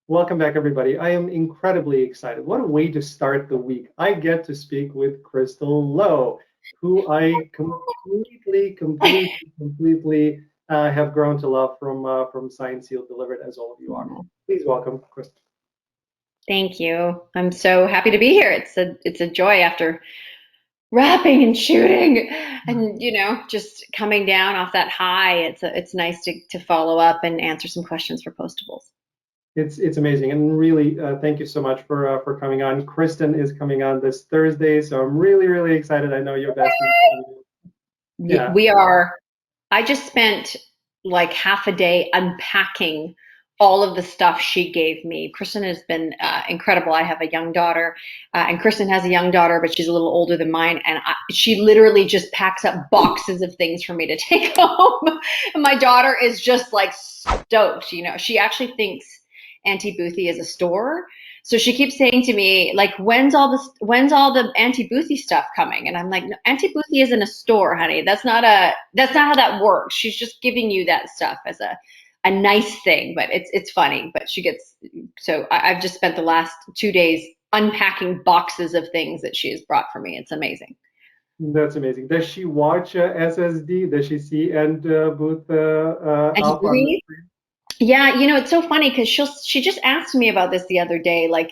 Welcome back, everybody. I am incredibly excited. What a way to start the week. I get to speak with Crystal Lowe, who I completely have grown to love from Science Seal Delivered, as all of you are. Please welcome Crystal. Thank you. I'm so happy to be here. It's a joy after rapping and shooting and just coming down off that high. It's nice to follow up and answer some questions for postables. It's amazing, and really thank you so much for coming on. Kristen is coming on this Thursday, so I'm really excited. I know your bestie. Yeah. We are I just spent like half a day unpacking all of the stuff she gave me. Kristen has been incredible. I have a young daughter, and Kristen has a young daughter, but she's a little older than mine. And she literally just packs up boxes of things for me to take home. And my daughter is just like stoked. She actually thinks Auntie Boothie is a store. So she keeps saying to me, like, when's all the Auntie Boothie stuff coming? And I'm like, no, Auntie Boothie isn't a store, honey. That's not how that works. She's just giving you that stuff as a nice thing, but it's funny. But I've just spent the last 2 days unpacking boxes of things that she has brought for me. It's amazing. That's amazing. Does she watch SSD? Does she see and Booth Auntie up on the Boothie? screen? Yeah, it's so funny because she just asked me about this the other day. Like,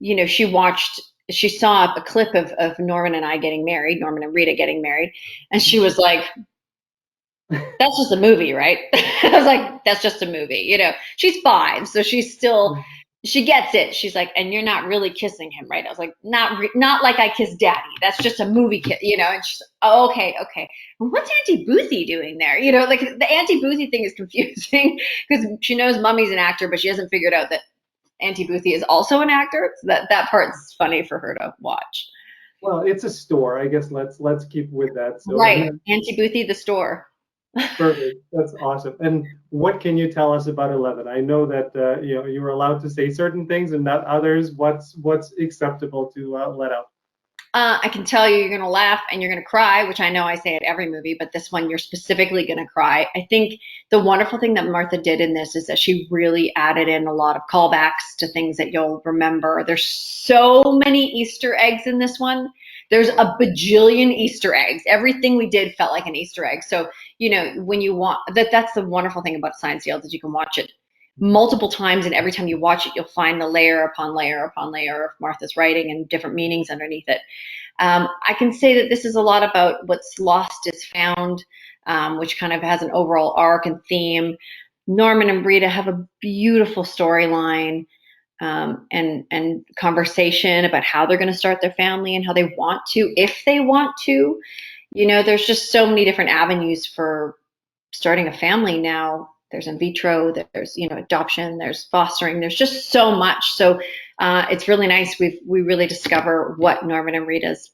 she saw a clip of Norman and I getting married, Norman and Rita getting married, and she was like, "That's just a movie, right?" I was like, "That's just a movie." She's 5, so she gets it. She's like, "And you're not really kissing him, right?" I was like, "Not like I kiss Daddy. That's just a movie kiss." And she's, "Oh, okay, okay." Well, what's Auntie Boothie doing there? Like the Auntie Boothie thing is confusing because she knows Mummy's an actor, but she hasn't figured out that Auntie Boothie is also an actor. So that part's funny for her to watch. Well, it's a store. I guess let's keep with that. So, and Right, then Auntie Boothie, the store. perfect. That's awesome. And what can you tell us about 11? I know that you were allowed to say certain things and not others. What's acceptable to let out? I can tell you, you're going to laugh and you're going to cry, which I know I say at every movie, but this one you're specifically going to cry. I think the wonderful thing that Martha did in this is that she really added in a lot of callbacks to things that you'll remember. There's so many Easter eggs in this one. There's a bajillion Easter eggs. Everything we did felt like an Easter egg. So, when you want that's the wonderful thing about Science Field is you can watch it multiple times, and every time you watch it, you'll find the layer upon layer upon layer of Martha's writing and different meanings underneath it. I can say that this is a lot about what's lost is found, which kind of has an overall arc and theme. Norman and Rita have a beautiful storyline, and conversation about how they're going to start their family and how they want to, if they want to. There's just so many different avenues for starting a family now. There's in vitro, there's adoption, there's fostering, there's just so much. So it's really nice. We really discover what Norman and Rita's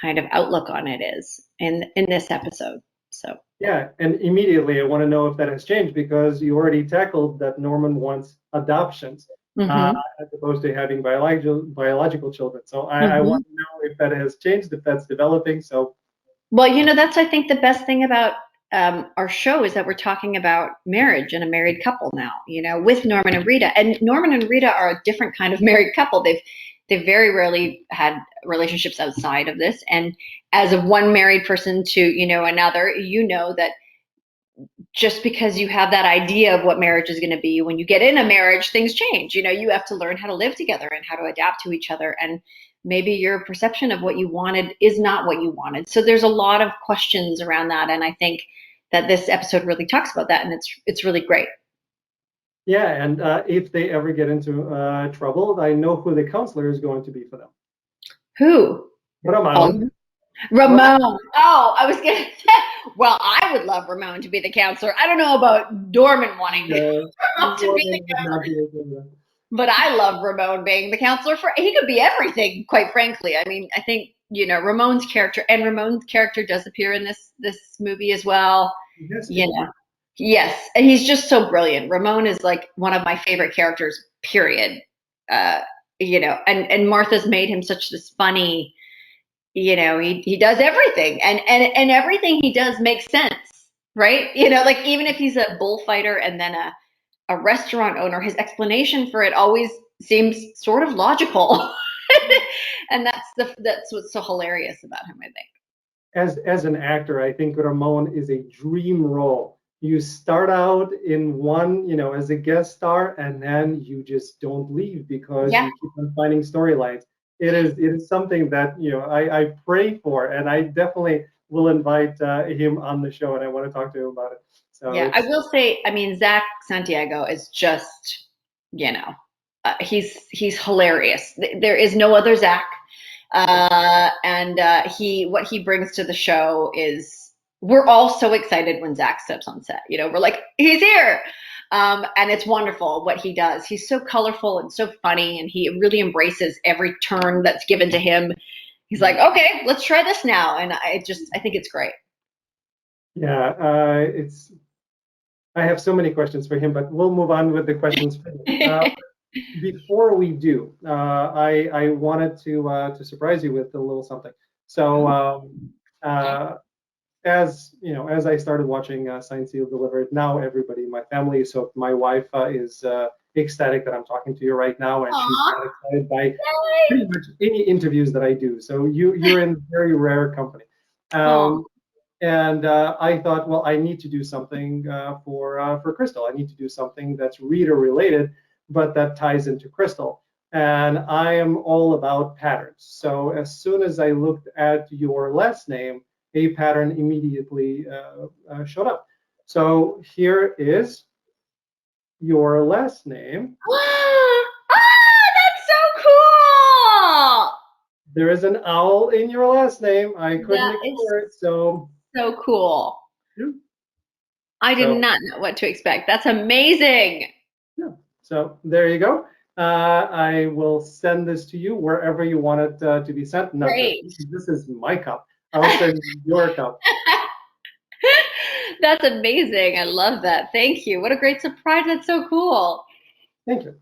kind of outlook on it is in this episode. So Yeah, and immediately I want to know if that has changed because you already tackled that Norman wants adoptions uh, hmm as opposed to having biological children. So I hmm want to know if that has changed, if that's developing. So well, that's I think the best thing about our show is that we're talking about marriage and a married couple now, with Norman and Rita. And Norman and Rita are a different kind of married couple. They've very rarely had relationships outside of this. And as of one married person to, another, that just because you have that idea of what marriage is going to be, when you get in a marriage, things change. You have to learn how to live together and how to adapt to each other. And maybe your perception of what you wanted is not what you wanted. So there's a lot of questions around that. And I think that this episode really talks about that. And it's really great. yeah, and if they ever get into trouble, I know who the counselor is going to be for them. Who? Ramon. Oh, Ramon. Oh, I was going to say, well, I would love Ramon to be the counselor. I don't know about Norman wanting Ramon to be the Norman would not counselor. be able to. But I love Ramon being the counselor he could be everything, quite frankly. I mean, I think, Ramon's character does appear in this movie as well. Yes, You know. Yes, and he's just so brilliant. Ramon is like one of my favorite characters, period. Uh, and Martha's made him such this funny, he does everything and everything he does makes sense, right? Like even if he's a bullfighter and then a restaurant owner, his explanation for it always seems sort of logical. And that's what's so hilarious about him, I think. As an actor, I think Ramon is a dream role. You start out in one, as a guest star, and then you just don't leave because Yeah. you keep on finding storylines. It is something that I pray for, and I definitely will invite him on the show, and I want to talk to him about it. So Yeah, I it's will say, I mean, Zach Santiago is just, he's hilarious. There is no other Zach, and what he brings to the show is, we're all so excited when Zach steps on set. We're like, he's here, and it's wonderful what he does. He's so colorful and so funny, and he really embraces every turn that's given to him. He's like, okay, let's try this now, and I think it's great. yeah, it's I have so many questions for him, but we'll move on with the questions for him. Before we do, I wanted to surprise you with a little something. So as I started watching Signed, Sealed, Delivered, now everybody in my family is hooked. My wife is ecstatic that I'm talking to you right now, and she's Aw, got excited by yay. pretty much any interviews that I do. So you're in very rare company. Aw. And I thought, well, I need to do something for Crystal. I need to do something that's Rita related, but that ties into Crystal. And I am all about patterns. So as soon as I looked at your last name, a pattern immediately showed up. So here is your last name. That's so cool. There is an owl in your last name. I couldn't That is ignore it. So, so cool. yeah. I did So not know what to expect. That's amazing. yeah. So there you go. I will send this to you wherever you want it to be sent. Now, Great. this is my cup. I'll send you your cup. That's amazing. I love that. Thank you. What a great surprise. That's so cool. Thank you.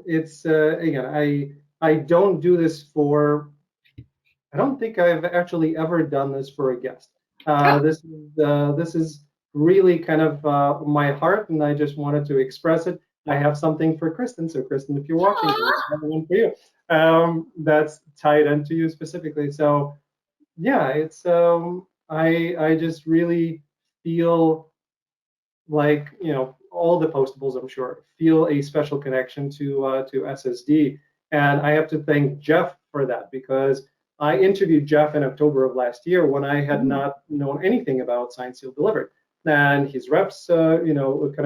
It's again, I don't do this for. I don't think I've actually ever done this for a guest. Oh, This is really kind of my heart, and I just wanted to express it. I have something for Kristen. So Kristen, if you're watching, I aw. have one for you. That's tied into you specifically. So yeah, it's I just really feel like all the postables, I'm sure, feel a special connection to SSD, and I have to thank Jeff for that because I interviewed Jeff in October of last year when I had Mm. not known anything about Signed, Sealed, Delivered, and his reps, kind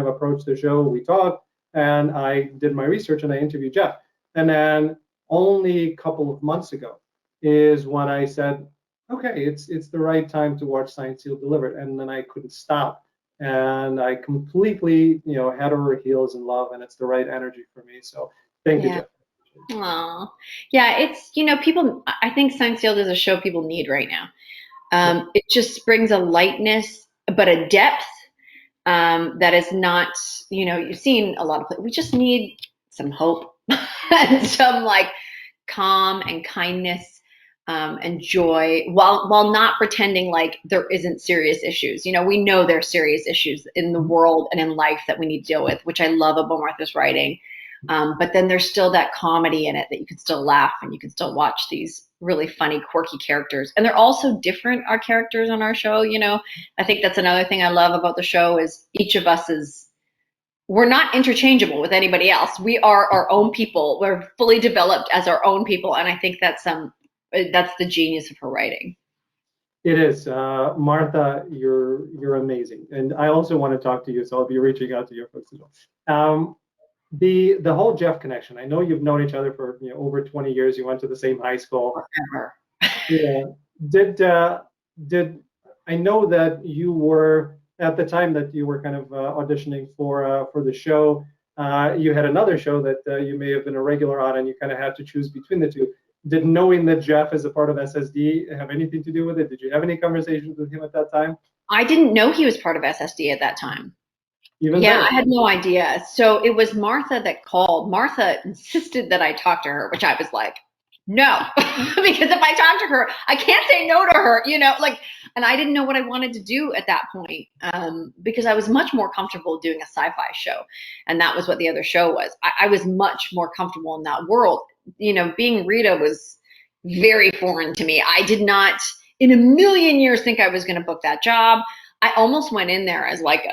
of approached the show. We talked, and I did my research and I interviewed Jeff, and then only a couple of months ago is when I said, okay, it's the right time to watch Signed, Sealed, Delivered, and then I couldn't stop, and I completely, head over heels in love, and it's the right energy for me. So thank you, Yeah. Jeff. Aw. Yeah, it's, people, I think Science Field is a show people need right now. Yeah. It just brings a lightness, but a depth that is not, you've seen a lot of, we just need some hope and some like calm and kindness and joy while not pretending like there isn't serious issues. We know there are serious issues in the world and in life that we need to deal with, which I love about Martha's writing. But then there's still that comedy in it that you can still laugh and you can still watch these really funny, quirky characters. And they're all so different, our characters on our show. I think that's another thing I love about the show is each of us we're not interchangeable with anybody else. We are our own people. We're fully developed as our own people. And I think that's the genius of her writing. It is, Martha. You're amazing, and I also want to talk to you, so I'll be reaching out to your folks as well. The whole Jeff connection. I know you've known each other for over 20 years. You went to the same high school. Forever. Yeah. Did I know that you were at the time that you were kind of auditioning for the show? You had another show that you may have been a regular on, and you kind of had to choose between the two. Did knowing that Jeff is a part of SSD have anything to do with it? Did you have any conversations with him at that time? I didn't know he was part of SSD at that time. Even Yeah, better. I had no idea. So it was Martha that called. Martha insisted that I talk to her, which I was like, no, because if I talk to her, I can't say no to her. Like And I didn't know what I wanted to do at that point, because I was much more comfortable doing a sci-fi show. And that was what the other show was. I was much more comfortable in that world. Being Rita was very foreign to me. I did not in a million years think I was going to book that job. I almost went in there as like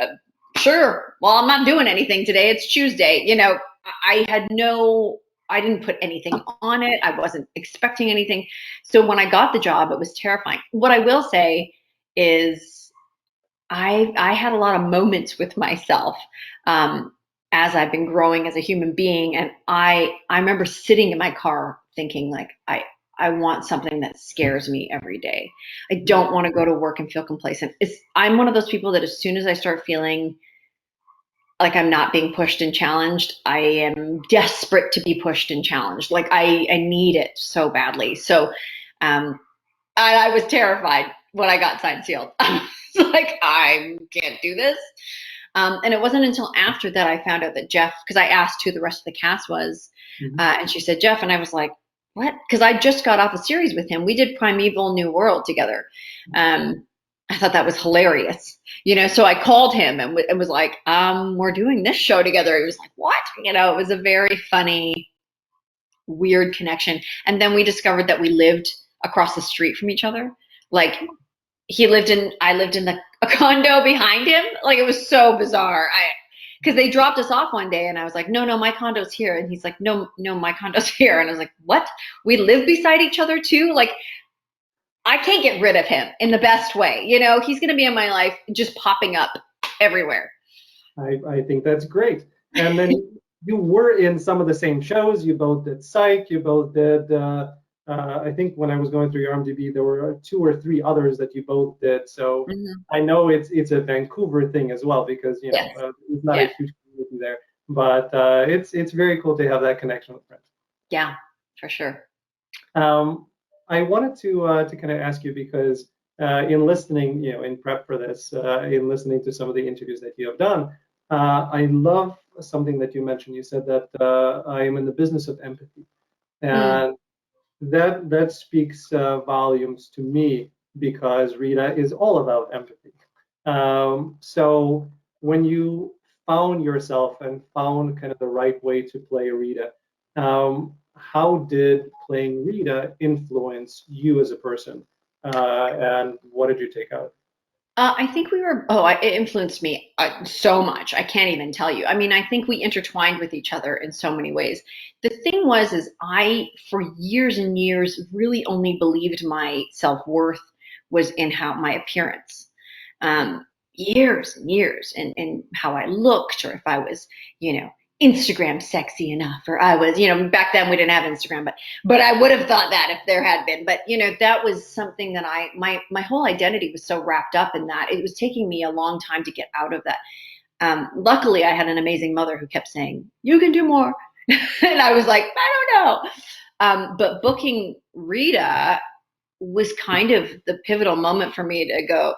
sure, well, I'm not doing anything today. It's Tuesday. I didn't put anything on it. I wasn't expecting anything. So when I got the job, it was terrifying. What I will say is I had a lot of moments with myself, as I've been growing as a human being. And I remember sitting in my car thinking like, I want something that scares me every day. I don't want to go to work and feel complacent. I'm one of those people that as soon as I start feeling like I'm not being pushed and challenged, I am desperate to be pushed and challenged. Like I need it so badly. So I was terrified when I got signed sealed. I was like, I can't do this. And it wasn't until after that I found out that Jeff, because I asked who the rest of the cast was, and she said Jeff, and I was like, what? Because I just got off a series with him. We did Primeval New World together. I thought that was hilarious, so I called him and was like, we're doing this show together. He was like, what? It was a very funny, weird connection. And then we discovered that we lived across the street from each other. Like I lived in a condo behind him. Like it was so bizarre. Because they dropped us off one day and I was like, no, my condo's here. And he's like, no, my condo's here. And I was like, what? We live beside each other too? Like, I can't get rid of him in the best way. He's going to be in my life just popping up everywhere. I think that's great. And then you were in some of the same shows. You both did Psych. You both did, I think when I was going through your IMDb, there were 2 or 3 others that you both did. So I know it's a Vancouver thing as well, because, Yes. It's not a huge community there. But it's very cool to have that connection with friends. Yeah, for sure. I wanted to kind of ask you, because in listening, in prep for this, in listening to some of the interviews that you have done, I love something that you mentioned. You said that I am in the business of empathy, and that speaks volumes to me, because Rita is all about empathy. So when you found yourself and found kind of the right way to play Rita, how did playing Rita influence you as a person? And what did you take out? I think it influenced me so much. I can't even tell you. I mean, I think we intertwined with each other in so many ways. The thing is I, for years and years, really only believed my self-worth was in my appearance. Years and years, and how I looked, or if I was, Instagram sexy enough, or I was, back then we didn't have Instagram, but I would have thought that if there had been. But that was something that my whole identity was so wrapped up in that. It was taking me a long time to get out of that. Luckily, I had an amazing mother who kept saying, "You can do more," and I was like, I don't know. But booking Rita was kind of the pivotal moment for me to go,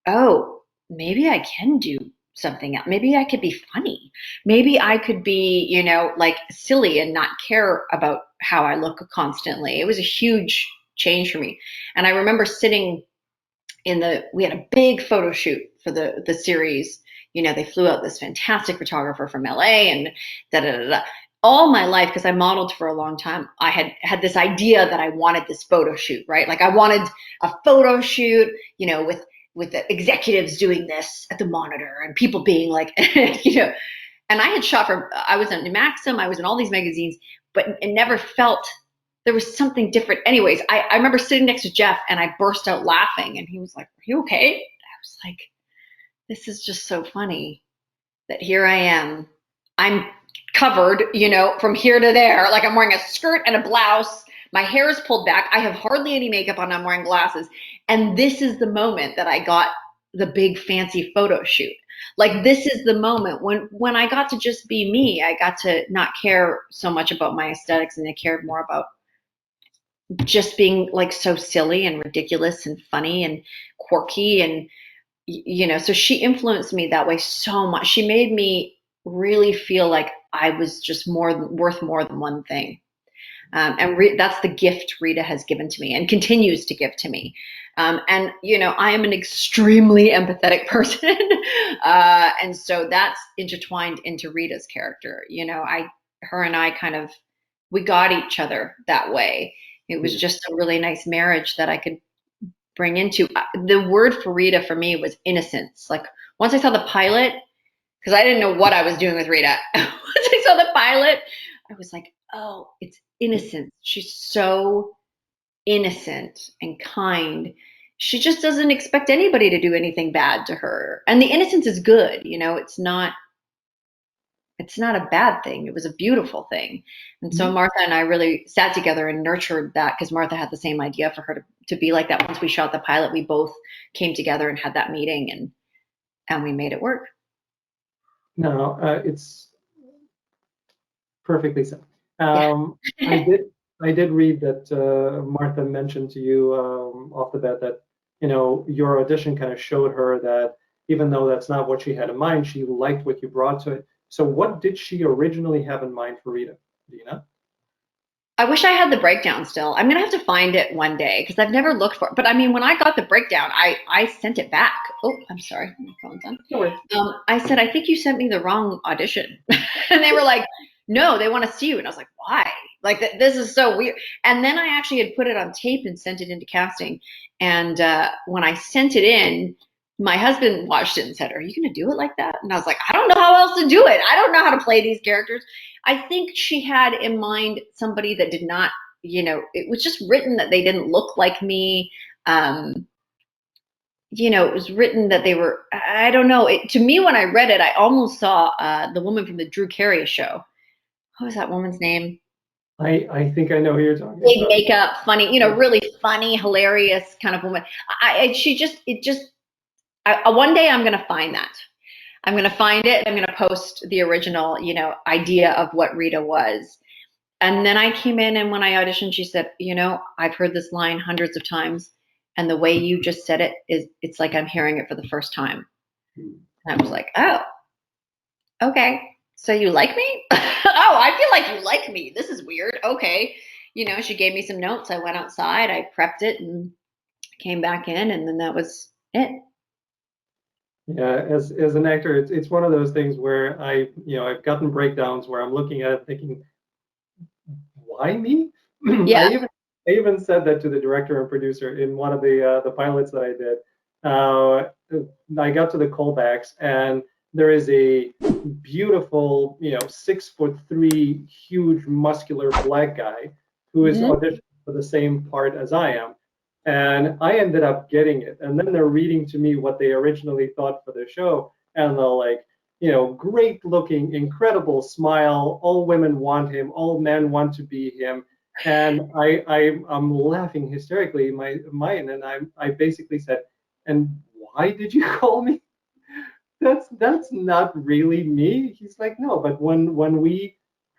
oh, maybe I can do something else. Maybe I could be funny. Maybe I could be, like silly and not care about how I look constantly. It was a huge change for me. And I remember sitting we had a big photo shoot for the series. They flew out this fantastic photographer from LA and da da da da. All my life, because I modeled for a long time, I had this idea that I wanted this photo shoot, right? Like I wanted a photo shoot, with the executives doing this at the monitor and people being like, and I had I was in Maxim, I was in all these magazines, but it never felt, there was something different. Anyways, I remember sitting next to Jeff and I burst out laughing and he was like, are you okay? I was like, this is just so funny that here I am. I'm covered, from here to there. Like I'm wearing a skirt and a blouse. My hair is pulled back. I have hardly any makeup on. I'm wearing glasses. And this is the moment that I got the big fancy photo shoot. Like this is the moment when I got to just be me. I got to not care so much about my aesthetics, and I cared more about just being like so silly and ridiculous and funny and quirky. And so she influenced me that way so much. She made me really feel like I was just worth more than one thing. And that's the gift Rita has given to me and continues to give to me. And I am an extremely empathetic person, and so that's intertwined into Rita's character. Her and I we got each other that way. It was just a really nice marriage that I could bring into. The word for Rita for me was innocence. Like once I saw the pilot, because I didn't know what I was doing with Rita. Once I saw the pilot, I was like, oh, it's innocence. She's so innocent and kind. She just doesn't expect anybody to do anything bad to her. And the innocence is good, it's not a bad thing. It was a beautiful thing. And so Martha and I really sat together and nurtured that, because Martha had the same idea for her to be like that. Once we shot the pilot, we both came together and had that meeting, and we made it work. No, it's perfectly said. Yeah. I did read that Martha mentioned to you off the bat that your audition kind of showed her that even though that's not what she had in mind, she liked what you brought to it. So what did she originally have in mind for Rita? Do you know? I wish I had the breakdown still. I'm gonna have to find it one day because I've never looked for it. But I mean, when I got the breakdown, I sent it back. Oh, I'm sorry, my phone's on. No worries. I said, I think you sent me the wrong audition, and they were like, no, they want to see you. And I was like, why? Like this is so weird. And then I actually had put it on tape and sent it into casting. And when I sent it in, my husband watched it and said, are you going to do it like that? And I was like, I don't know how else to do it. I don't know how to play these characters. I think she had in mind somebody that did not, it was just written that they didn't look like me. It was written that they were, I don't know. To me, when I read it, I almost saw the woman from the Drew Carey show. What was that woman's name? I think I know who you're talking Big about. makeup, funny, really funny, hilarious kind of woman. One day I'm going to find that. I'm going to find it. I'm going to post the original, idea of what Rita was. And then I came in, and when I auditioned, she said, I've heard this line hundreds of times, and the way you just said it it's like I'm hearing it for the first time. And I was like, oh, okay. So you like me? Oh, I feel like you like me. This is weird. Okay. She gave me some notes. I went outside, I prepped it, and came back in, and then that was it. Yeah, as an actor, it's one of those things where I've gotten breakdowns where I'm looking at it thinking, why me? Yeah. I even said that to the director and producer in one of the pilots that I did. I got to the callbacks, and there is a beautiful, 6'3", huge, muscular black guy who is auditioning for the same part as I am. And I ended up getting it. And then they're reading to me what they originally thought for the show. And they're like, great looking, incredible smile. All women want him. All men want to be him. And I'm laughing hysterically in my mind. And I basically said, and why did you call me? That's not really me. He's like, no, but when we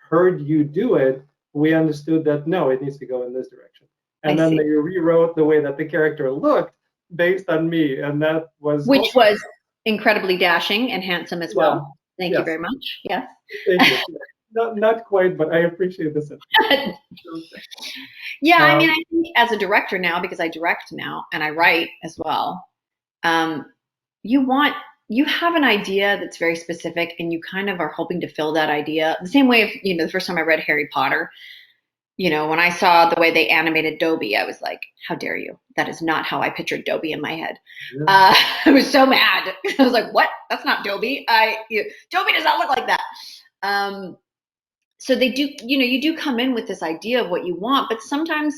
heard you do it, we understood that no, it needs to go in this direction. And then they rewrote the way that the character looked based on me, and that was which was incredibly dashing and handsome as well. Thank you Yes. very much. Yes. Thank you. Not quite, but I appreciate this. Yeah, I mean, I think as a director now, because I direct now and I write as well, you have an idea that's very specific, and you kind of are hoping to fill that idea. The same way if, the first time I read Harry Potter, when I saw the way they animated Dobby, I was like, how dare you? That is not how I pictured Dobby in my head. Yeah. I was so mad. I was like, what? That's not Dobby. Dobby does not look like that. So they do, you do come in with this idea of what you want, but sometimes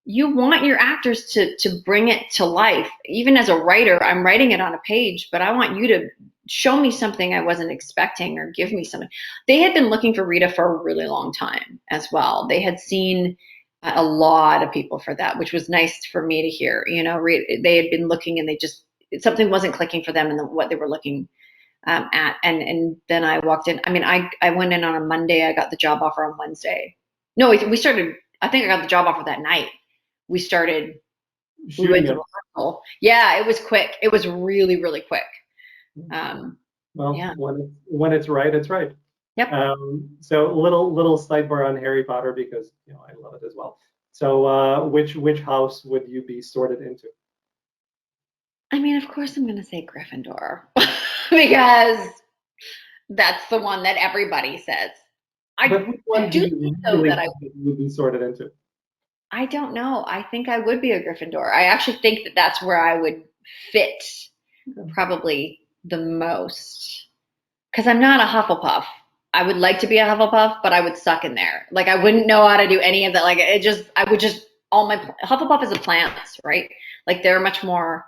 you want your actors to bring it to life. Even as a writer, I'm writing it on a page, but I want you to show me something I wasn't expecting, or give me something. They had been looking for Rita for a really long time as well. They had seen a lot of people for that, which was nice for me to hear. They had been looking, and something wasn't clicking for them and what they were looking at. And then I walked in. I mean, I went in on a Monday. I got the job offer on Wednesday. No, we started. I think I got the job offer that night. We started. We went to rehearsal. Yeah, it was quick. It was really, really quick. Well, yeah. When it's right, it's right. Yep. So little sidebar on Harry Potter because I love it as well. So which house would you be sorted into? I mean, of course, I'm going to say Gryffindor because that's the one that everybody says. But which I one do do you think though really that think that you would be sorted into? I don't know. I think I would be a Gryffindor. I actually think that that's where I would fit Okay. probably the most because I'm not a Hufflepuff. I would like to be a Hufflepuff, but I would suck in there. Like I wouldn't know how to do any of that. Like it just, I would just all my Hufflepuff is a plants, right? Like they're much more.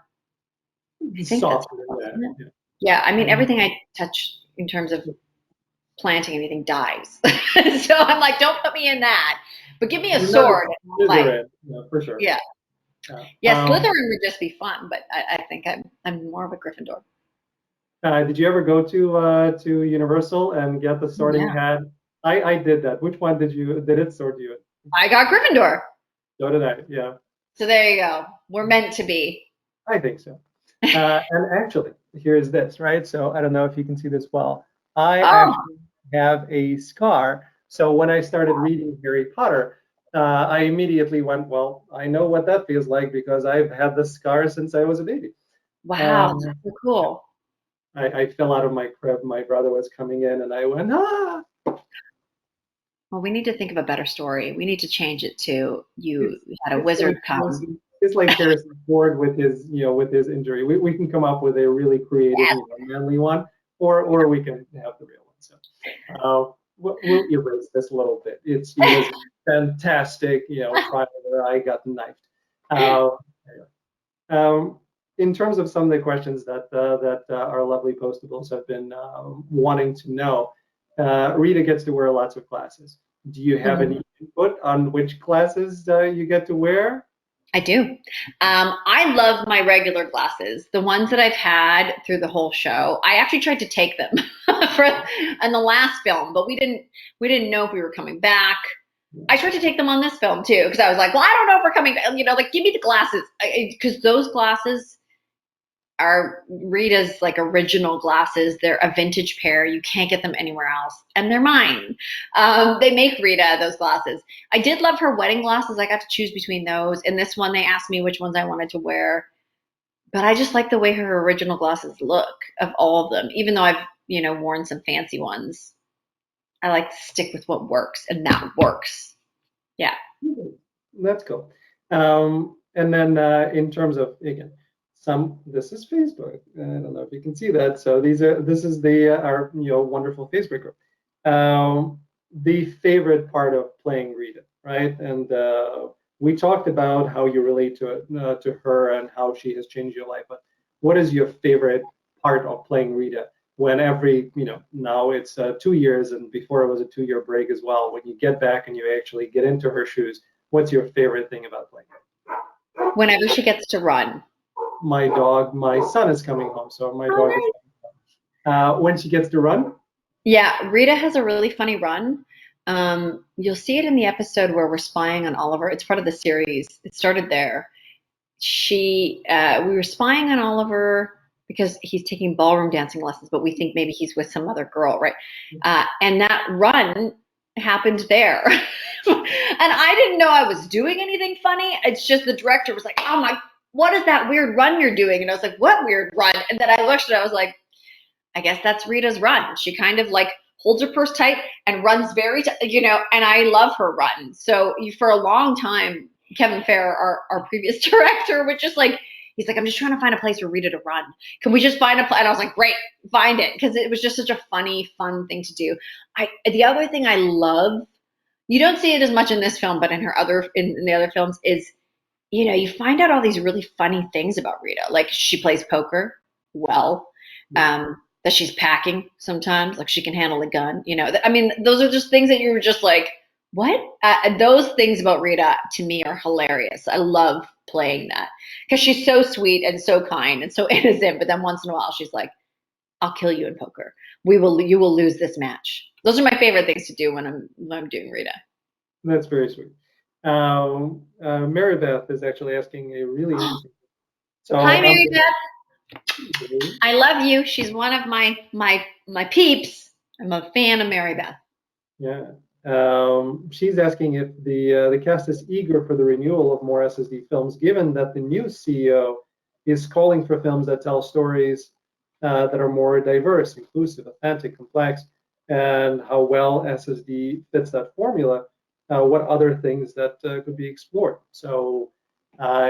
I think that's Softer than isn't it? that. Yeah. I mean, Yeah. everything I touch in terms of planting anything dies. So I'm like, don't put me in that, but give me a You're not a sword. And I'll, like, Slytherin, for sure. yeah, Yeah. yeah. Slytherin would just be fun, but I think I'm more of a Gryffindor. Did you ever go to Universal and get the sorting Yeah, hat? I did that. Which one did it sort you? I got Gryffindor. So did I. Yeah, So there you go. We're meant to be. I think so. And actually, here's this, right? So I don't know if you can see this well. I Oh, actually have a scar. So when I started reading Harry Potter, I immediately went, well, I know what that feels like because I've had the scar since I was a baby. wow, Um, that's so cool. I fell out of my crib. My brother was coming in, and I went, ah! Well, we need to think of a better story. We need to change it to It's you had a it's wizard like come. Harrison Ford with his injury. We can come up with a really creative, Yes. manly one, or we can have the real one. So we'll erase this a little bit. He was fantastic, trial where I got knifed. Uh, anyway. In terms of some of the questions that our lovely postables have been wanting to know, Rita gets to wear lots of glasses. Do you have Mhm. any input on which glasses you get to wear? I do. I love my regular glasses, the ones that I've had through the whole show. I actually tried to take them for in the last film, but we didn't know if we were coming back. I tried to take them on this film too because I was like, well, I don't know if we're coming back. Like give me the glasses because those glasses are Rita's like original glasses. They're a vintage pair. You can't get them anywhere else, and they're mine. They make Rita those glasses. I did love her wedding glasses. I got to choose between those. And this one, they asked me which ones I wanted to wear, but I just like the way her original glasses look of all of them. Even though I've worn some fancy ones, I like to stick with what works, and that works. Yeah. That's cool. And then in terms of again, this is Facebook. I don't know if you can see that. So this is the our wonderful Facebook group. The favorite part of playing Rita, right? And we talked about how you relate to her and how she has changed your life. But what is your favorite part of playing Rita? When now it's 2 years, and before it was a 2-year break as well. When you get back and you actually get into her shoes, what's your favorite thing about playing Whenever she gets to run. my son is coming home, so my Oh, dog is nice. when she gets to run. Yeah, Rita has a really funny run. You'll see it in the episode where we're spying on Oliver. It's part of the series. It started there. We were spying on Oliver because he's taking ballroom dancing lessons, but we think maybe he's with some other girl, right? And that run happened there. And I didn't know I was doing anything funny. It's just the director was like, "Oh my, what is that weird run you're doing?" And I was like, "What weird run?" And then I looked and I was like, I guess that's Rita's run. She kind of like holds her purse tight and runs and I love her run. So for a long time, Kevin Fair, our previous director, was just like, he's like, I'm just trying to find a place for Rita to run. Can we just find a place? And I was like, great, find it. Because it was just such a funny, fun thing to do. The other thing I love, you don't see it as much in this film, but in the other films is, you find out all these really funny things about Rita. Like she plays poker well. That she's packing sometimes, like she can handle a gun. I mean, those are just things that you were just like, what? Those things about Rita to me are hilarious. I love playing that because she's so sweet and so kind and so innocent. But then once in a while, she's like, "I'll kill you in poker. You will lose this match." Those are my favorite things to do when I'm doing Rita. That's very sweet. Mary Beth is actually asking a really interesting. So Hi, Mary Beth. I love you. She's one of my peeps. I'm a fan of Mary Beth. Yeah. She's asking if the cast is eager for the renewal of more SSD films, given that the new CEO is calling for films that tell stories that are more diverse, inclusive, authentic, complex, and how well SSD fits that formula. What other things that could be explored? So,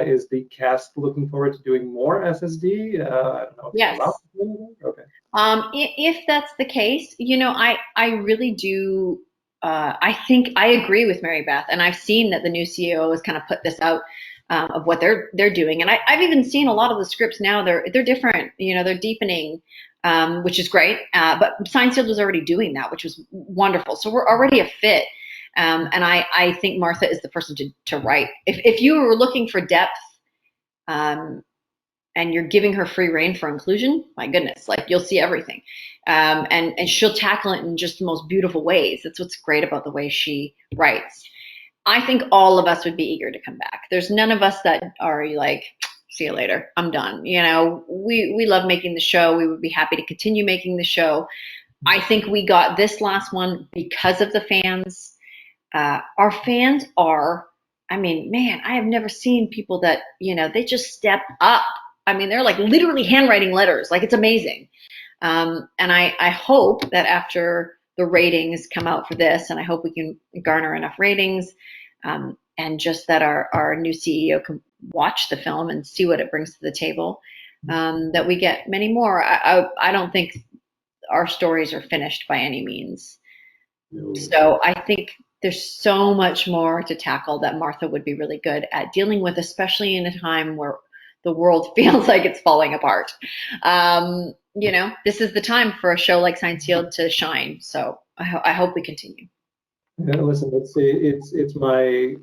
is the cast looking forward to doing more SSD? I don't know if you're Yes. allowed to do anything. Okay. If that's the case, I really do. I think I agree with Mary Beth, and I've seen that the new CEO has kind of put this out of what they're doing, and I've even seen a lot of the scripts now. They're different. They're deepening, which is great. But Seinfeld was already doing that, which was wonderful. So we're already a fit, and I think Martha is the person to write. If you were looking for depth. Um, and you're giving her free reign for inclusion, my goodness, like you'll see everything. And she'll tackle it in just the most beautiful ways. That's what's great about the way she writes. I think all of us would be eager to come back. There's none of us that are like, see you later, I'm done. We love making the show. We would be happy to continue making the show. I think we got this last one because of the fans. Our fans are, I mean, man, I have never seen people that, they just step up. I mean, they're like literally handwriting letters. Like it's amazing. And I hope that after the ratings come out for this, and I hope we can garner enough ratings, and just that our new CEO can watch the film and see what it brings to the table, that we get many more. I don't think our stories are finished by any means. No. So I think there's so much more to tackle that Martha would be really good at dealing with, especially in a time where the world feels like it's falling apart. This is the time for a show like Science Field to shine. So I hope we continue. Yeah, listen, it's my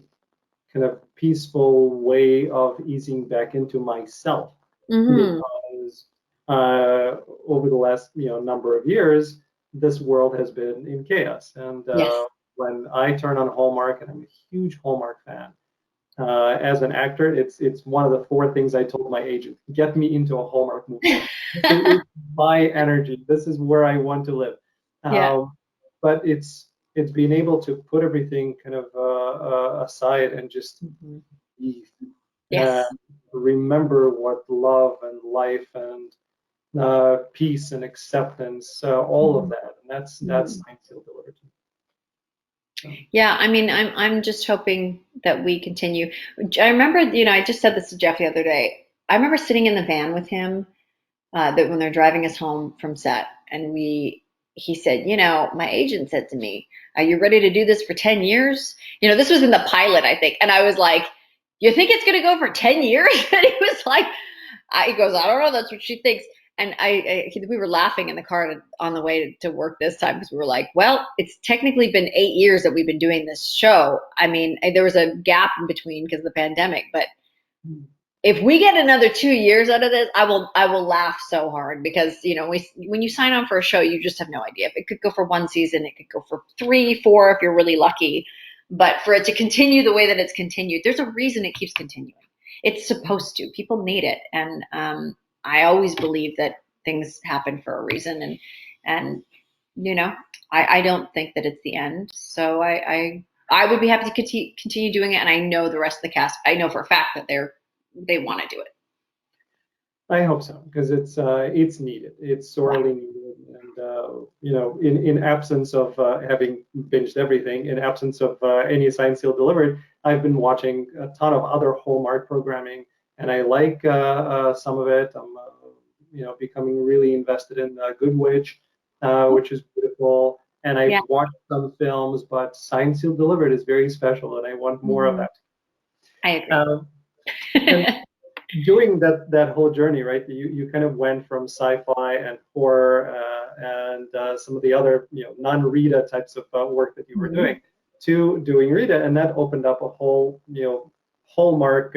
kind of peaceful way of easing back into myself Mm-hmm. because over the last number of years, this world has been in chaos. And Yes. when I turn on Hallmark, and I'm a huge Hallmark fan, as an actor, it's one of the four things I told my agent: get me into a Hallmark movie. It's my energy. This is where I want to live. Yeah. But it's being able to put everything kind of aside and just Mm-hmm. breathe and Yes. remember what love and life and peace and acceptance, all of that, and that's Science Field delivered to me. So, Yeah, I mean, I'm just hoping that we continue. I remember, I just said this to Jeff the other day. I remember sitting in the van with him, that when they're driving us home from set, and he said, my agent said to me, "Are you ready to do this for 10 years?" This was in the pilot, I think, and I was like, "You think it's gonna go for 10 years?" And he was like, he goes, "I don't know. That's what she thinks." And we were laughing in the car on the way to work this time because we were like, "Well, it's technically been 8 years that we've been doing this show. I mean, there was a gap in between because of the pandemic, but if we get another 2 years out of this, I will laugh so hard because when you sign on for a show, you just have no idea. If it could go for one season, it could go for 3, 4 if you're really lucky. But for it to continue the way that it's continued, there's a reason it keeps continuing. It's supposed to. People need it, and I always believe that things happen for a reason, and I don't think that it's the end. So I would be happy to continue doing it, and I know the rest of the cast. I know for a fact that they want to do it. I hope so because it's needed. It's sorely needed, and in absence of having binged everything, in absence of any Science Field delivered, I've been watching a ton of other Hallmark programming, and I like some of it. I'm becoming really invested in Good Witch, which is beautiful, and I've Yeah. watched some films, but Science Field delivered is very special, and I want more of that. I agree. And doing that whole journey, right? You kind of went from sci-fi and horror and some of the other non-Rita types of work that you were doing to doing Rita, and that opened up a whole Hallmark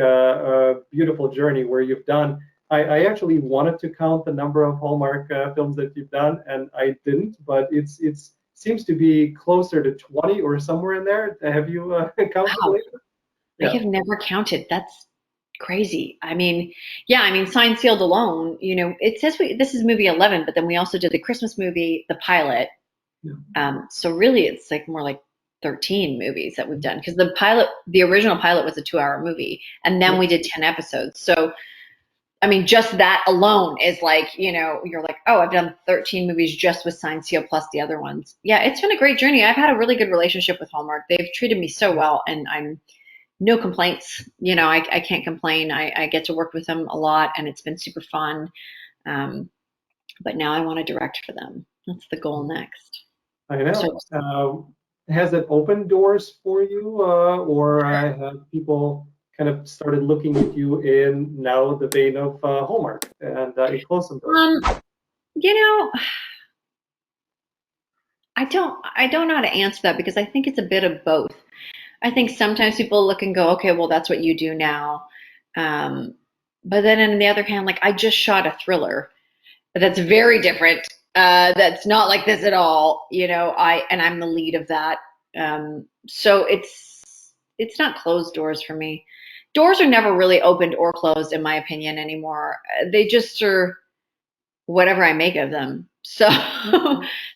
beautiful journey where you've done. I actually wanted to count the number of Hallmark films that you've done, and I didn't, but it's seems to be closer to 20 or somewhere in there. Have you counted Wow. later? I have never counted. That's crazy. I mean, yeah, I mean, Signed Sealed alone, it says this is movie 11, but then we also did the Christmas movie, the pilot, So really, it's like more like 13 movies that we've done, because the original pilot was a 2-hour movie, and then we did 10 episodes. So I mean, just that alone is like, you're like, oh, I've done 13 movies just with Signed Seal plus the other ones. Yeah, it's been a great journey. I've had a really good relationship with Hallmark. They've treated me so well, and I'm no complaints. I can't complain. I get to work with them a lot, and it's been super fun. Um, but now I want to direct for them. That's the goal next. I know. So Has it opened doors for you, or have people kind of started looking at you in now the vein of Hallmark, and it closed some doors? um, you know, I don't know how to answer that, because I think it's a bit of both. I think sometimes people look and go, okay, well, that's what you do now. Um, but then on the other hand, like, I just shot a thriller that's very different. That's not like this at all. I'm the lead of that. So it's not closed doors for me. Doors are never really opened or closed, in my opinion, anymore. They just are whatever I make of them. So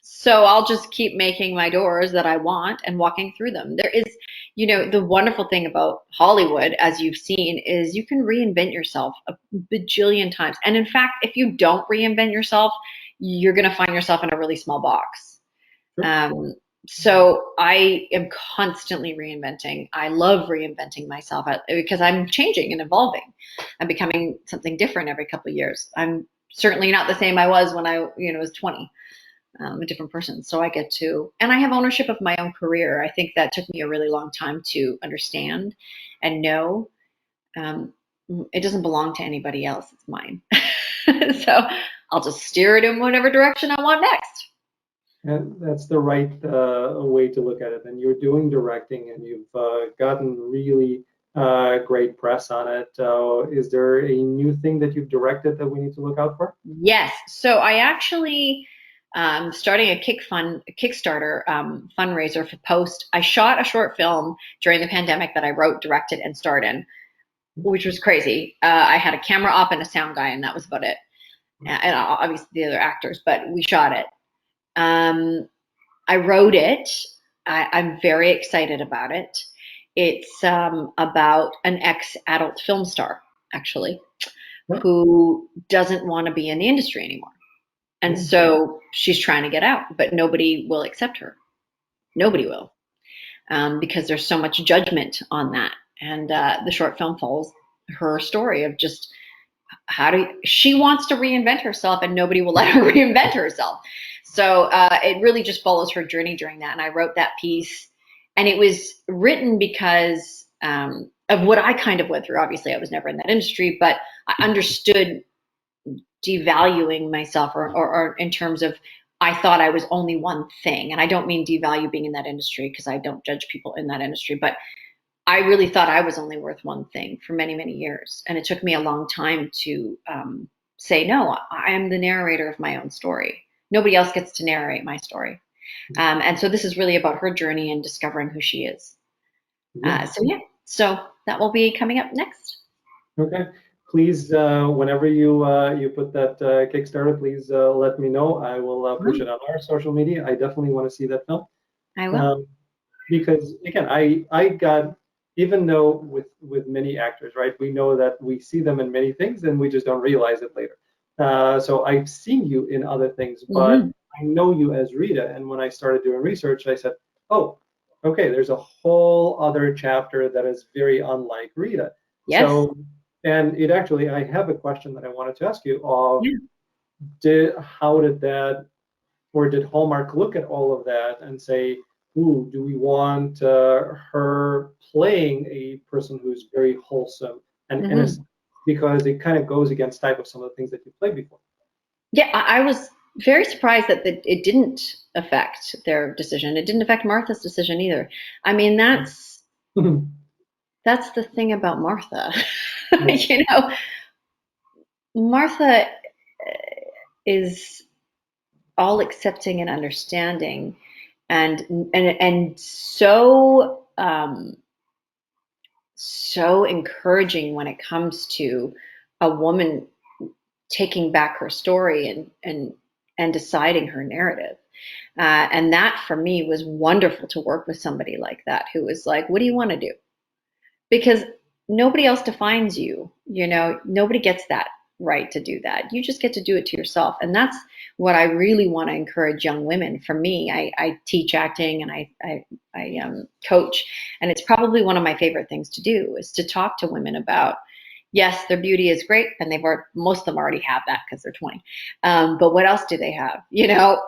so I'll just keep making my doors that I want and walking through them. There is, the wonderful thing about Hollywood, as you've seen, is you can reinvent yourself a bajillion times. And in fact, if you don't reinvent yourself, you're going to find yourself in a really small box. Sure. Um, so I am constantly reinventing. I love reinventing myself, because I'm changing and evolving. I'm becoming something different every couple of years. I'm certainly not the same I was when I, was 20. A different person. So I get to, and I have ownership of my own career. I think that took me a really long time to understand and know. Um, it doesn't belong to anybody else. It's mine. So I'll just steer it in whatever direction I want next. And that's the right way to look at it. And you're doing directing, and you've gotten really great press on it. Is there a new thing that you've directed that we need to look out for? Yes. So I actually starting a Kickstarter fundraiser for Post. I shot a short film during the pandemic that I wrote, directed, and starred in, which was crazy. I had a camera op and a sound guy, and that was about it. And obviously the other actors, but we shot it. I wrote it. I'm very excited about it. It's about an ex-adult film star, actually, who doesn't want to be in the industry anymore. And so she's trying to get out, but nobody will accept her. Nobody will, because there's so much judgment on that. And the short film follows her story of just she wants to reinvent herself, and nobody will let her reinvent herself. So it really just follows her journey during that. And I wrote that piece, and it was written because of what I kind of went through. Obviously, I was never in that industry, but I understood devaluing myself, or in terms of, I thought I was only one thing. And I don't mean devalue being in that industry, because I don't judge people in that industry, but I really thought I was only worth one thing for many, many years. And it took me a long time to say, no, I am the narrator of my own story. Nobody else gets to narrate my story. And so this is really about her journey and discovering who she is. So that will be coming up next. Okay. Please, whenever you put that Kickstarter, please let me know. I will push it on our social media. I definitely want to see that film. I will. Because again, I got, even though with many actors, right, we know that we see them in many things and we just don't realize it later. So I've seen you in other things, but I know you as Rita. And when I started doing research, I said, oh, okay, there's a whole other chapter that is very unlike Rita. Yes. So, and it actually, I have a question that I wanted to ask you. How did that, or did Hallmark look at all of that and say, ooh, do we want her playing a person who's very wholesome and innocent? Because it kind of goes against type of some of the things that you played before. Yeah, I was very surprised that it didn't affect their decision. It didn't affect Martha's decision either. I mean, that's the thing about Martha. Martha is all accepting and understanding, and so so encouraging when it comes to a woman taking back her story and deciding her narrative. And that for me was wonderful to work with somebody like that who was like, what do you want to do? Because nobody else defines you. Nobody gets that right to do that. You just get to do it to yourself. And that's what I really want to encourage young women. For me, I teach acting and I coach, and it's probably one of my favorite things to do is to talk to women about, yes, their beauty is great, and most of them already have that because they're 20. But what else do they have?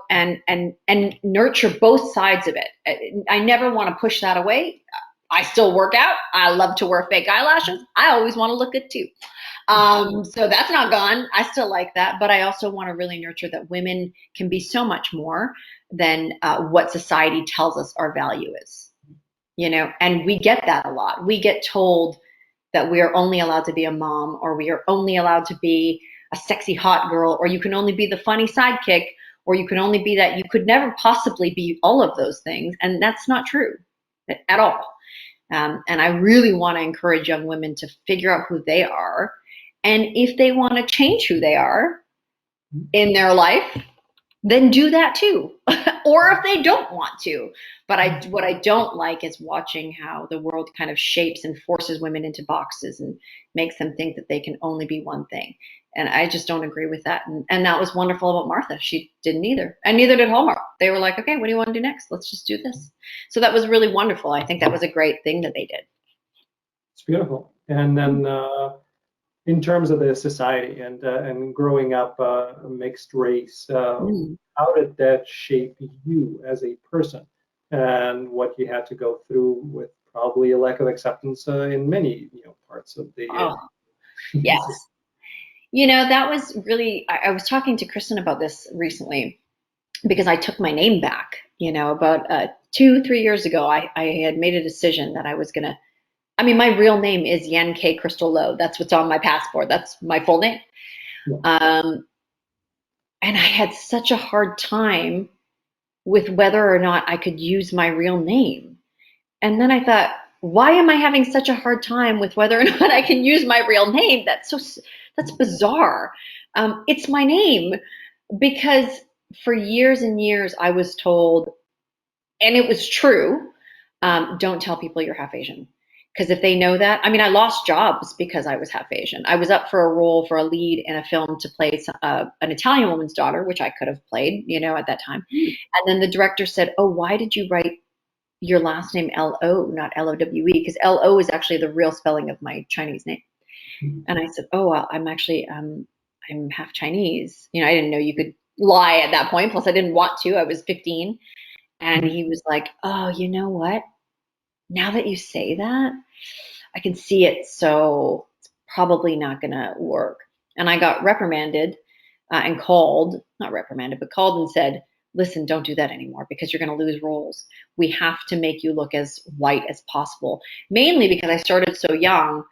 And nurture both sides of it. I never want to push that away. I still work out. I love to wear fake eyelashes. I always want to look good too. So that's not gone. I still like that, but I also want to really nurture that women can be so much more than what society tells us our value is. And we get that a lot. We get told that we are only allowed to be a mom, or we are only allowed to be a sexy hot girl, or you can only be the funny sidekick, or you can only be that. You could never possibly be all of those things, and that's not true at all. And I really want to encourage young women to figure out who they are. And if they want to change who they are in their life, then do that too. Or if they don't want to. But what I don't like is watching how the world kind of shapes and forces women into boxes and makes them think that they can only be one thing. And I just don't agree with that. And that was wonderful about Martha. She didn't either. And neither did Hallmark. They were like, okay, what do you want to do next? Let's just do this. So that was really wonderful. I think that was a great thing that they did. It's beautiful. And then in terms of the society and growing up a mixed race, how did that shape you as a person, and what you had to go through with probably a lack of acceptance in many parts of the Yes. That was really, I was talking to Kristen about this recently because I took my name back. About 2-3 years ago, I had made a decision that I was going to, my real name is Yen K. Crystal Lowe. That's what's on my passport. That's my full name. Yeah. And I had such a hard time with whether or not I could use my real name. And then I thought, why am I having such a hard time with whether or not I can use my real name? That's bizarre. It's my name, because for years and years I was told, and it was true, don't tell people you're half Asian. Because if they know that, I lost jobs because I was half Asian. I was up for a role for a lead in a film to play an Italian woman's daughter, which I could have played, at that time. And then the director said, oh, why did you write your last name L-O, not L-O-W-E? Because L-O is actually the real spelling of my Chinese name. And I said, oh, well, I'm actually, I'm half Chinese. I didn't know you could lie at that point. Plus I didn't want to. I was 15. And he was like, oh, you know what? Now that you say that, I can see it. So it's probably not going to work. And I got reprimanded and called, not reprimanded, but called and said, listen, don't do that anymore because you're going to lose roles. We have to make you look as white as possible, mainly because I started so young.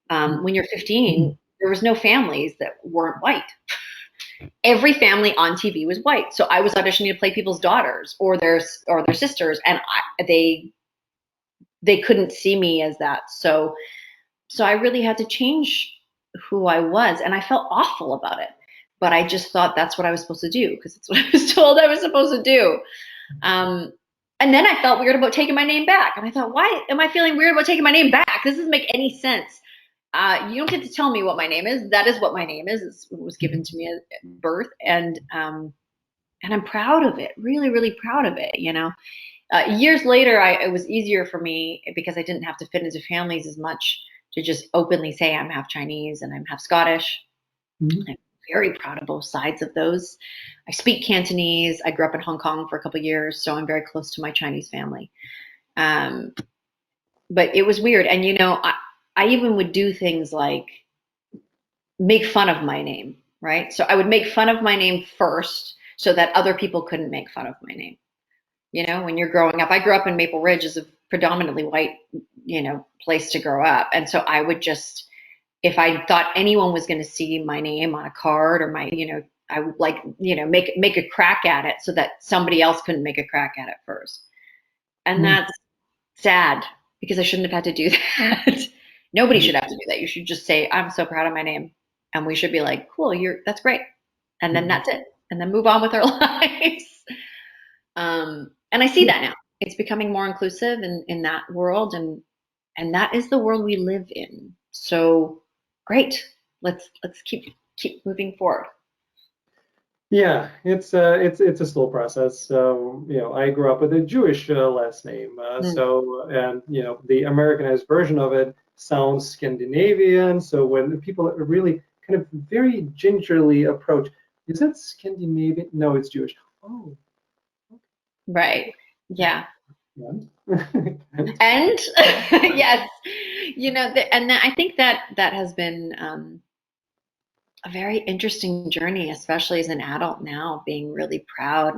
When you're 15, there was no families that weren't white. Every family on TV was white. So I was auditioning to play people's daughters or their sisters, and they couldn't see me as that. So I really had to change who I was, and I felt awful about it. But I just thought that's what I was supposed to do because it's what I was told I was supposed to do. And then I felt weird about taking my name back. And I thought, why am I feeling weird about taking my name back? This doesn't make any sense. You don't get to tell me what my name is. That is what my name is. It was given to me at birth. And I'm proud of it, really, really proud of it, Years later, it was easier for me because I didn't have to fit into families as much to just openly say I'm half Chinese and I'm half Scottish. Mm-hmm. I'm very proud of both sides of those. I speak Cantonese. I grew up in Hong Kong for a couple of years, so I'm very close to my Chinese family. But it was weird. And, I even would do things like make fun of my name, right? So I would make fun of my name first so that other people couldn't make fun of my name. When you're growing up, I grew up in Maple Ridge, is a predominantly white, place to grow up. And so I would just, if I thought anyone was going to see my name on a card or my, I would make a crack at it so that somebody else couldn't make a crack at it first. And that's sad because I shouldn't have had to do that. Nobody should have to do that. You should just say, I'm so proud of my name. And we should be like, cool, that's great. And then that's it. And then move on with our lives. And I see that now. It's becoming more inclusive in that world, and that is the world we live in. So great. Let's keep moving forward. Yeah, it's a slow process. So, I grew up with a Jewish last name. And the Americanized version of it sounds Scandinavian. So when people really kind of very gingerly approach, is that Scandinavian? No, it's Jewish. Oh, Right. Yeah. yeah. And yes, I think that has been a very interesting journey, especially as an adult now, being really proud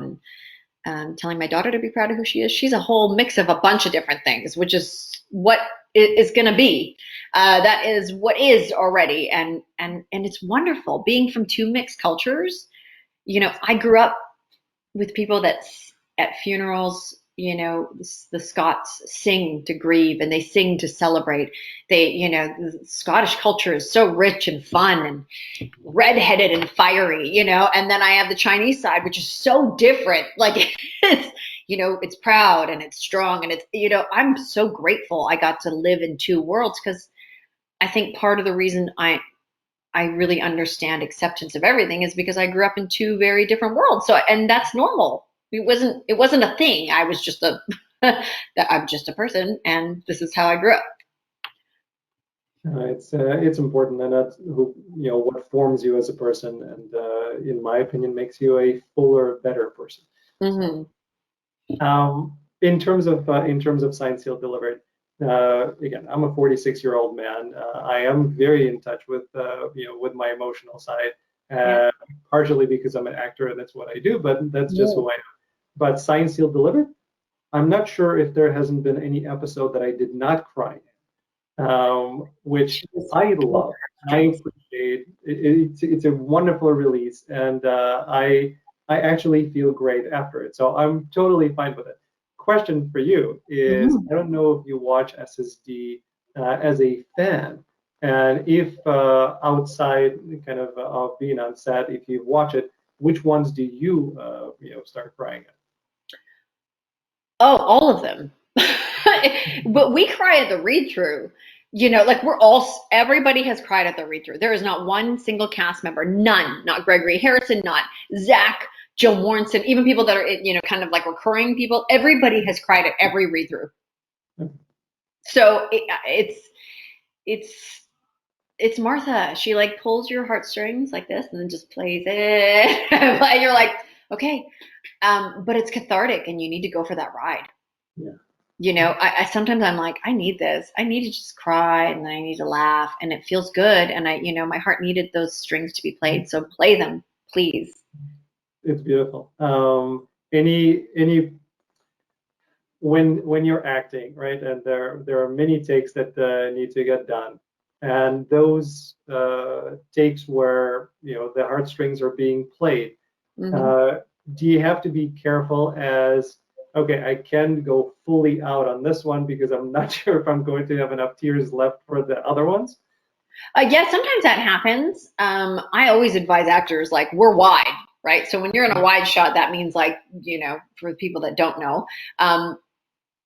and telling my daughter to be proud of who she is. She's a whole mix of a bunch of different things, which is what it is going to be. That is what is already, and it's wonderful being from two mixed cultures. I grew up with people that at funerals, the Scots sing to grieve and they sing to celebrate. The Scottish culture is so rich and fun and redheaded and fiery, and then I have the Chinese side, which is so different. Like it's proud and it's strong and I'm so grateful I got to live in two worlds, because I think part of the reason I really understand acceptance of everything is because I grew up in two very different worlds. So, and that's normal. It wasn't a thing. I was just I'm just a person, and this is how I grew up. It's important, and that's what forms you as a person, and in my opinion, makes you a fuller, better person. Mm-hmm. In terms of Signed, Sealed, Delivered, again, I'm a 46-year-old man. I am very in touch with with my emotional side, Yeah. partially because I'm an actor and that's what I do, but that's just Yeah. who I am. But Signed, Sealed, Delivered, I'm not sure if there hasn't been any episode that I did not cry in, which I love. I appreciate. It's a wonderful release, and I actually feel great after it. So I'm totally fine with it. Question for you is, Mhm. I don't know if you watch SSD as a fan, and if outside kind of being on set, if you watch it, which ones do you start crying at? Oh, all of them. But we cry at the read through. Like everybody has cried at the read through. There is not one single cast member, none, not Gregory Harrison, not Zach, Joe Morrison, even people that are, kind of like recurring people. Everybody has cried at every read through. So it's it's Martha. She like pulls your heartstrings like this and then just plays it. And you're like, okay. But it's cathartic and you need to go for that ride. Yeah. I sometimes I'm like, I need this. I need to just cry and then I need to laugh and it feels good. And my heart needed those strings to be played. So play them, please. It's beautiful. Any when you're acting, right, and there are many takes that need to get done, and those takes where the heartstrings are being played, Mm-hmm. uh, do you have to be careful as, okay, I can go fully out on this one because I'm not sure if I'm going to have enough tears left for the other ones? Yeah, sometimes that happens. I always advise actors, like, we're wide, right? So when you're in a wide shot, that means, like, for people that don't know,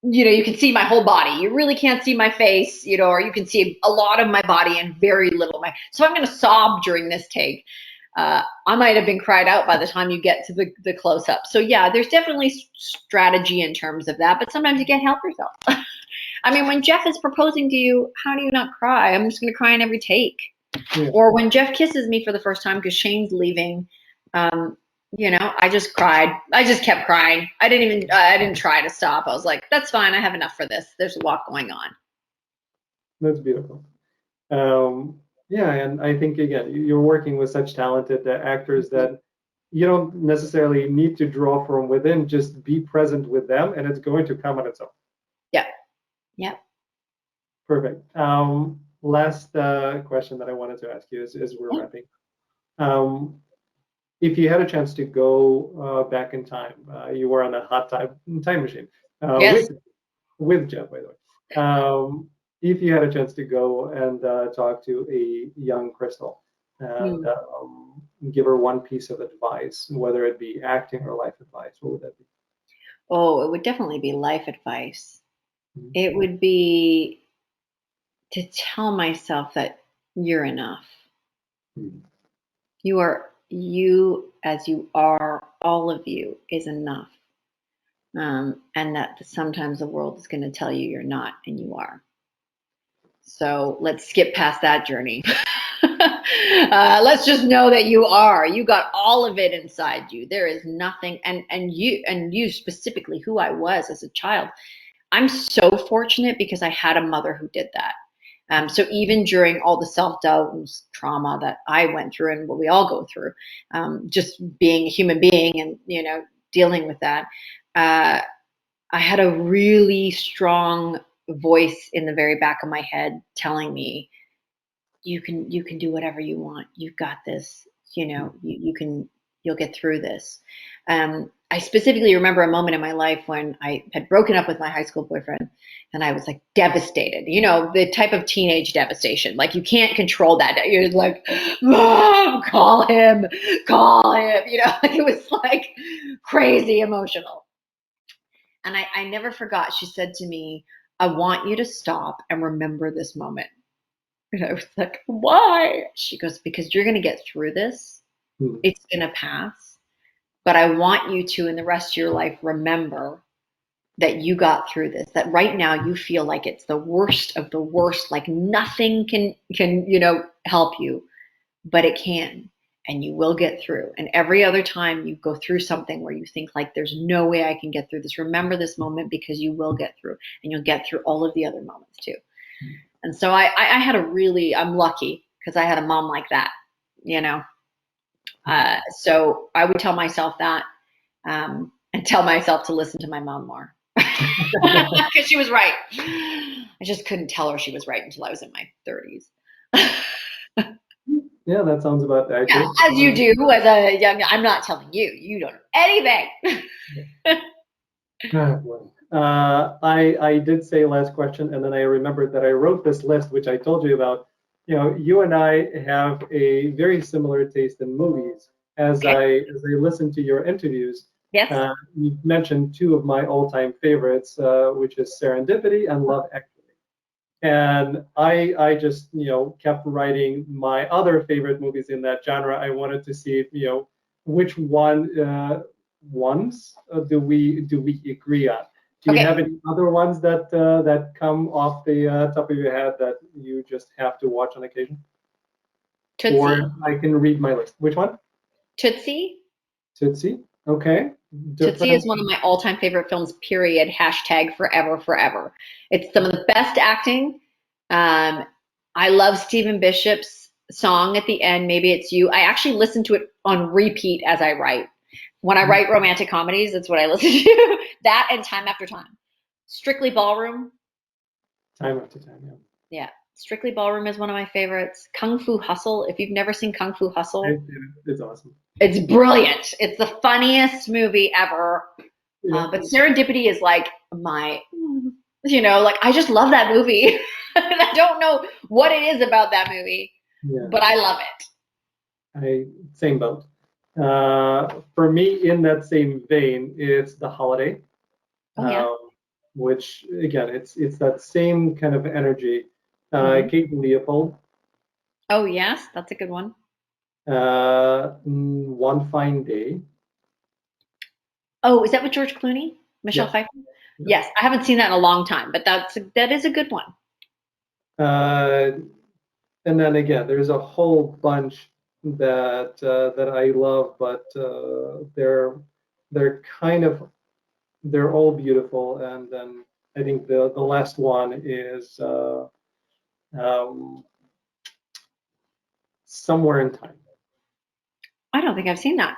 you can see my whole body. You really can't see my face, or you can see a lot of my body and very little of my. So I'm going to sob during this take. I might have been cried out by the time you get to the close up. So yeah, there's definitely strategy in terms of that, but sometimes you can't help yourself. I mean, when Jeff is proposing to you, how do you not cry? I'm just going to cry in every take. Yeah. Or when Jeff kisses me for the first time because Shane's leaving, I just cried. I just kept crying. I didn't try to stop. I was like, that's fine. I have enough for this. There's a lot going on. That's beautiful. Yeah, and I think again, you're working with such talented actors that you don't necessarily need to draw from within. Just be present with them, and it's going to come on its own. Yeah. Yeah. Perfect. Last question that I wanted to ask you as we're wrapping. If you had a chance to go back in time, you were on a hot time machine Yes. with Jeff, by the way. If you had a chance to go and talk to a young Crystal and give her one piece of advice, whether it be acting or life advice, what would that be? Oh, it would definitely be life advice. Mhm. It would be to tell myself that you're enough. Mhm. You are you as you are, all of you is enough. And that sometimes the world is going to tell you you're not and you are. So let's skip past that journey. Let's just know that you are. You got all of it inside you. There is nothing, and you specifically, who I was as a child. I'm so fortunate because I had a mother who did that. So even during all the self doubt and trauma that I went through and what we all go through, just being a human being and dealing with that, uh, I had a really strong voice in the very back of my head telling me, you can do whatever you want. You've got this. You'll get through this. I specifically remember a moment in my life when I had broken up with my high school boyfriend, and I was like devastated. The type of teenage devastation. Like you can't control that. You're like, Mom, call him, call him. Like it was like crazy emotional. And I never forgot. She said to me, I want you to stop and remember this moment. And I was like, why? She goes, because you're going to get through this. Mhm. It's going to pass. But I want you to, in the rest of your life, remember that you got through this, that right now you feel like it's the worst of the worst, like nothing can help you, but it can. And you will get through. And every other time you go through something where you think like there's no way I can get through this, remember this moment because you will get through, and you'll get through all of the other moments too. And so I had I'm lucky because I had a mom like that, you know. So I would tell myself that, and tell myself to listen to my mom more because she was right. I just couldn't tell her she was right until I was in my 30s. Yeah, that sounds about Yeah, accurate. as you do as a young. I'm not telling you. You don't know anything. Ah, boy. I did say last question, and then I remembered that I wrote this list, which I told you about. You and I have a very similar taste in movies. Okay. As I listened to your interviews, Yes. you mentioned two of my all-time favorites, which is Serendipity and Love Actually. And I just kept writing my other favorite movies in that genre. I wanted to see which ones do we agree on. Do you Okay. have any other ones that come off the top of your head that you just have to watch on occasion? Tootsie. Or I can read my list. Which one? Tootsie. Tootsie. Okay. Tootsie is Different. one of my all-time favorite films. Period. Hashtag forever, forever. It's some of the best acting. Um, I love Stephen Bishop's song at the end. Maybe it's you. I actually listen to it on repeat as I write. When I write romantic comedies, that's what I listen to. That and Time After Time. Strictly Ballroom. Time after time. Yeah. Yeah. Strictly Ballroom is one of my favorites. Kung Fu Hustle. If you've never seen Kung Fu Hustle, It's awesome. it's brilliant. It's the funniest movie ever. Yeah. But Serendipity is like like I just love that movie. And I don't know what it is about that movie, Yeah. but I love it. Same boat. For me, in that same vein, it's The Holiday, Oh yeah. which again, it's that same kind of energy. Hmm. Kate Leopold, Oh yes, that's a good one. One Fine Day. Oh, is that with George Clooney? Michelle Yes. Pfeiffer? Yeah. Yes, I haven't seen that in a long time, but that is a good one. Uh, and then again, there's a whole bunch that I love, but they're kind of they're all beautiful. And then I think the last one is um, Somewhere in Time. I don't think I've seen that.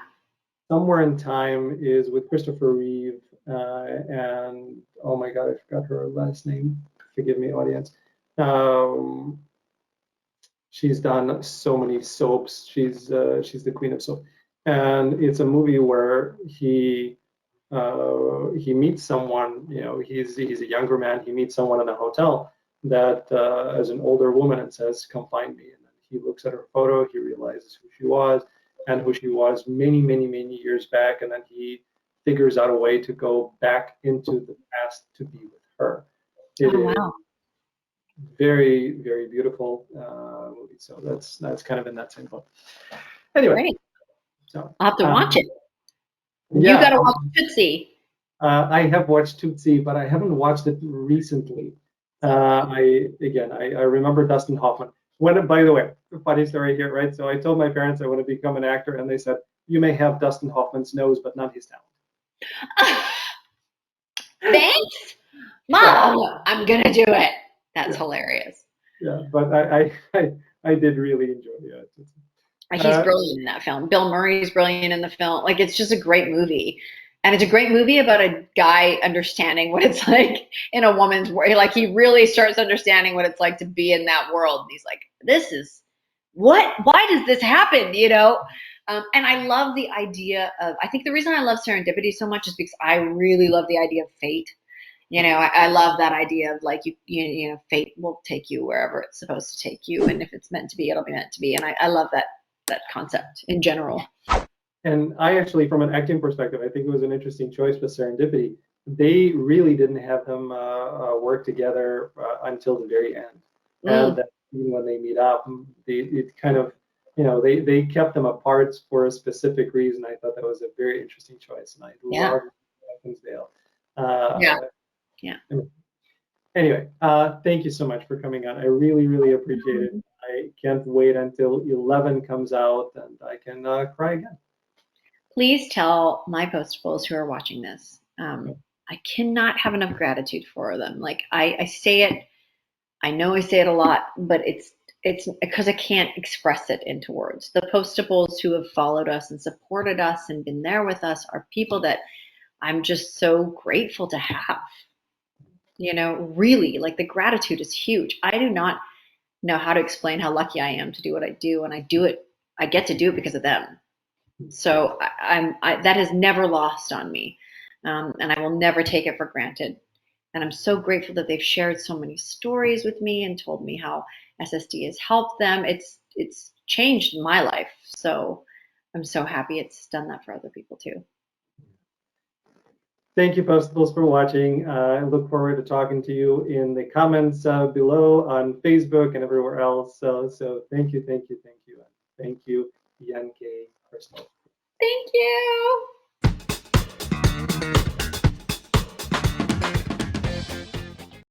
Somewhere in Time is with Christopher Reeve and oh my God, I forgot her last name. Forgive me, audience. Um, she's done so many soaps. She's the queen of soap, and it's a movie where he meets someone. He's a younger man. He meets someone in a hotel that as an older woman and says, "Come find me." And then he looks at her photo. He realizes who she was and who she was many, many, many years back. And then he figures out a way to go back into the past to be with her. It Oh is wow. very, very beautiful movie. So that's kind of in that same book. Anyway, Great. so I'll have to watch it. You yeah, got to watch Tootsie. I have watched Tootsie, but I haven't watched it recently. I remember Dustin Hoffman. When, by the way, funny story here, right? So I told my parents I want to become an actor, and they said, "You may have Dustin Hoffman's nose, but not his talent." Thanks, Mom. I'm gonna do it. That's hilarious. Yeah, but I did really enjoy it. He's brilliant in that film. Bill Murray's brilliant in the film. Like it's just a great movie. And it's a great movie about a guy understanding what it's like in a woman's world. Like he really starts understanding what it's like to be in that world. And he's like, this is what? Why does this happen? You know? And I love the idea of, I think the reason I love Serendipity so much is because I really love the idea of fate. You know, I love that idea of like you know, fate will take you wherever it's supposed to take you, and if it's meant to be, it'll be meant to be. And I love that concept in general. And I actually, from an acting perspective, I think it was an interesting choice with Serendipity. They really didn't have them work together until the very end. And that scene when they meet up, it kind of, you know, they kept them apart for a specific reason. I thought that was a very interesting choice, and I love Dale. Yeah. Anyway, thank you so much for coming on. I really, really appreciate it. I can't wait until 11 comes out and I can cry again. Please tell my postables who are watching this. I cannot have enough gratitude for them. Like I say it, I know I say it a lot, but it's because I can't express it into words. The postables who have followed us and supported us and been there with us are people that I'm just so grateful to have. You know, really, like the gratitude is huge. I do not know how to explain how lucky I am to do what I do, and I do it. I get to do it because of them. So that has never lost on me, and I will never take it for granted. And I'm so grateful that they've shared so many stories with me and told me how SSD has helped them. It's changed my life. So I'm so happy it's done that for other people too. Thank you, Postables, for watching. I look forward to talking to you in the comments below on Facebook and everywhere else. So thank you, thank you, thank you. Thank you, Bianca Crystal. Thank you.